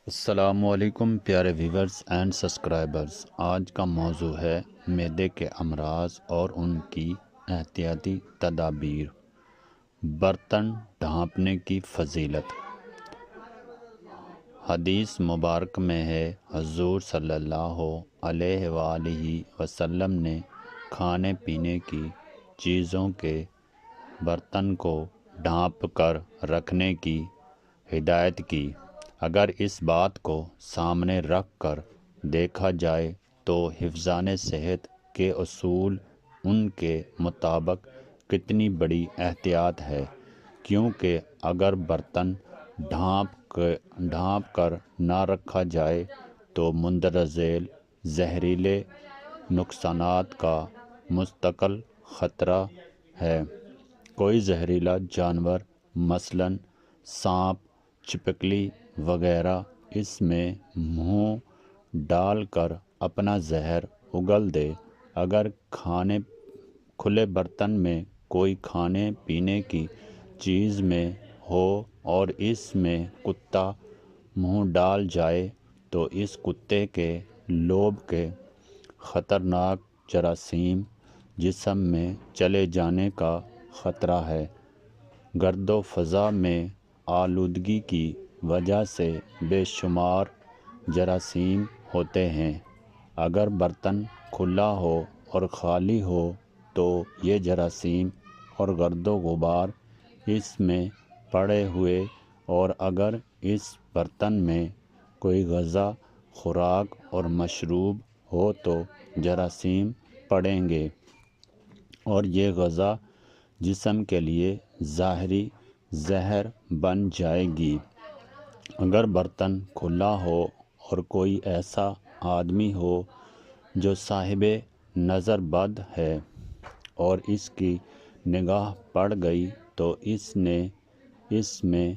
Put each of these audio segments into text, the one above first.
السلام علیکم پیارے ویورز اینڈ سبسکرائبرز۔ آج کا موضوع ہے معدے کے امراض اور ان کی احتیاطی تدابیر۔ برتن ڈھانپنے کی فضیلت۔ حدیث مبارک میں ہے، حضور صلی اللہ علیہ وآلہ وسلم نے کھانے پینے کی چیزوں کے برتن کو ڈھانپ کر رکھنے کی ہدایت کی۔ اگر اس بات کو سامنے رکھ کر دیکھا جائے تو حفظان صحت کے اصول ان کے مطابق کتنی بڑی احتیاط ہے، کیونکہ اگر برتن ڈھانپ کر نہ رکھا جائے تو مندرجہ ذیل زہریلے نقصانات کا مستقل خطرہ ہے۔ کوئی زہریلا جانور مثلاً سانپ، چھپکلی وغیرہ اس میں منہ ڈال کر اپنا زہر اگل دے۔ اگر کھلے برتن میں کوئی کھانے پینے کی چیز میں ہو اور اس میں کتا منہ ڈال جائے تو اس کتے کے لوب کے خطرناک جراثیم جسم میں چلے جانے کا خطرہ ہے۔ گرد و فضا میں آلودگی کی وجہ سے بے شمار جراثیم ہوتے ہیں۔ اگر برتن کھلا ہو اور خالی ہو تو یہ جراثیم اور گرد و غبار اس میں پڑے ہوئے، اور اگر اس برتن میں کوئی غذا، خوراک اور مشروب ہو تو جراثیم پڑیں گے اور یہ غذا جسم کے لیے ظاہری زہر بن جائے گی۔ اگر برتن کھلا ہو اور کوئی ایسا آدمی ہو جو صاحب نظر بد ہے اور اس کی نگاہ پڑ گئی تو اس میں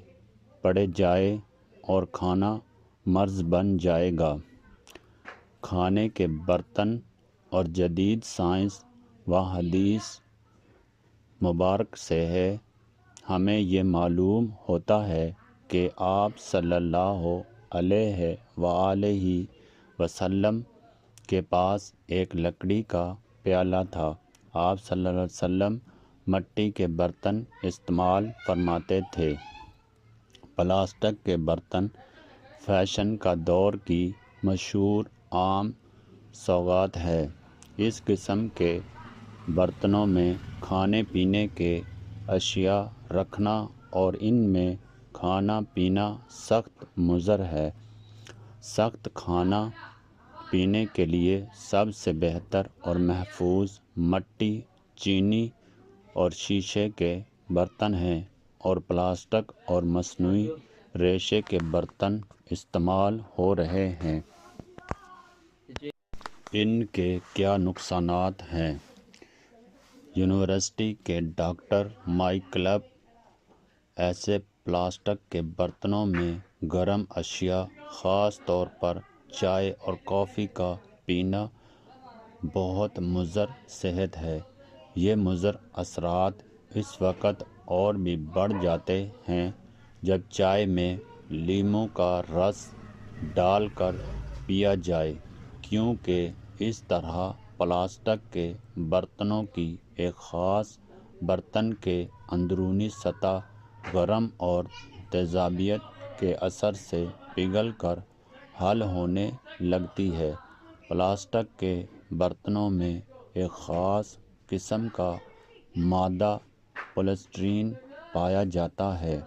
پڑ جائے اور کھانا مرض بن جائے گا۔ کھانے کے برتن اور جدید سائنس و حدیث مبارک سے ہمیں یہ معلوم ہوتا ہے کہ آپ صلی اللہ علیہ وآلہ وسلم کے پاس ایک لکڑی کا پیالہ تھا۔ آپ صلی اللہ علیہ وسلم مٹی کے برتن استعمال فرماتے تھے۔ پلاسٹک کے برتن فیشن کا دور کی مشہور عام سوغات ہے۔ اس قسم کے برتنوں میں کھانے پینے کے اشیاء رکھنا اور ان میں کھانا پینا سخت مضر ہے۔ سخت کھانا پینے کے لیے سب سے بہتر اور محفوظ مٹی، چینی اور شیشے کے برتن ہیں، اور پلاسٹک اور مصنوعی ریشے کے برتن استعمال ہو رہے ہیں۔ ان کے کیا نقصانات ہیں؟ یونیورسٹی کے ڈاکٹر مائیکل ایسے پلاسٹک کے برتنوں میں گرم اشیاء، خاص طور پر چائے اور کافی کا پینا بہت مضر صحت ہے۔ یہ مضر اثرات اس وقت اور بھی بڑھ جاتے ہیں جب چائے میں لیموں کا رس ڈال کر پیا جائے، کیونکہ اس طرح پلاسٹک کے برتنوں کی ایک خاص برتن کے اندرونی سطح گرم اور تیزابیت کے اثر سے پگھل کر حل ہونے لگتی ہے۔ پلاسٹک کے برتنوں میں ایک خاص قسم کا مادہ پولیسٹرین پایا جاتا ہے،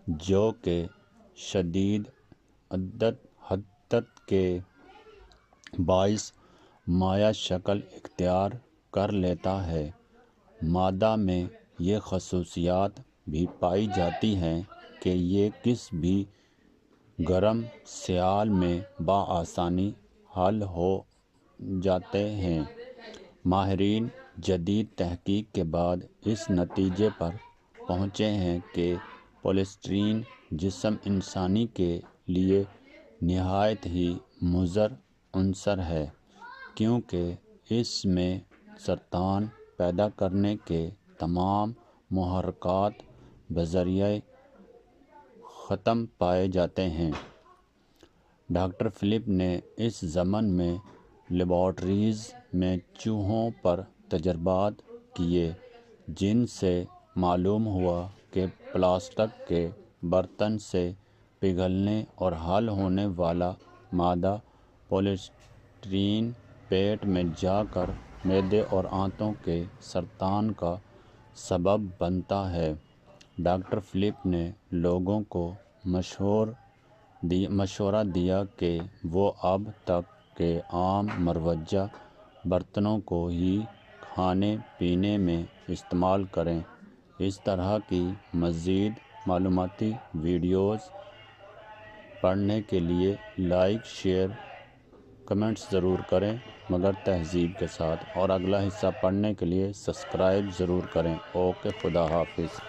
جو کہ شدید حدت کے باعث مائع شکل اختیار کر لیتا ہے۔ مادہ میں یہ خصوصیات بھی پائی جاتی ہیں کہ یہ کسی بھی گرم سیال میں بآسانی حل ہو جاتے ہیں۔ ماہرین جدید تحقیق کے بعد اس نتیجے پر پہنچے ہیں کہ پولیسٹرین جسم انسانی کے لیے نہایت ہی مضر عنصر ہے، کیونکہ اس میں سرطان پیدا کرنے کے تمام محرکات بذریعہ ختم پائے جاتے ہیں۔ ڈاکٹر فلپ نے اس ضمن میں لیبارٹریز میں چوہوں پر تجربات کیے جن سے معلوم ہوا کہ پلاسٹک کے برتن سے پگھلنے اور حل ہونے والا مادہ پولیسٹرین پیٹ میں جا کر معدے اور آنتوں کے سرطان کا سبب بنتا ہے۔ ڈاکٹر فلپ نے لوگوں کو مشورہ دیا کہ وہ اب تک کے عام مروجہ برتنوں کو ہی کھانے پینے میں استعمال کریں۔ اس طرح کی مزید معلوماتی ویڈیوز پڑھنے کے لیے لائک، شیئر، کمنٹس ضرور کریں مگر تہذیب کے ساتھ، اور اگلا حصہ پڑھنے کے لیے سبسکرائب ضرور کریں۔ اوکے، خدا حافظ۔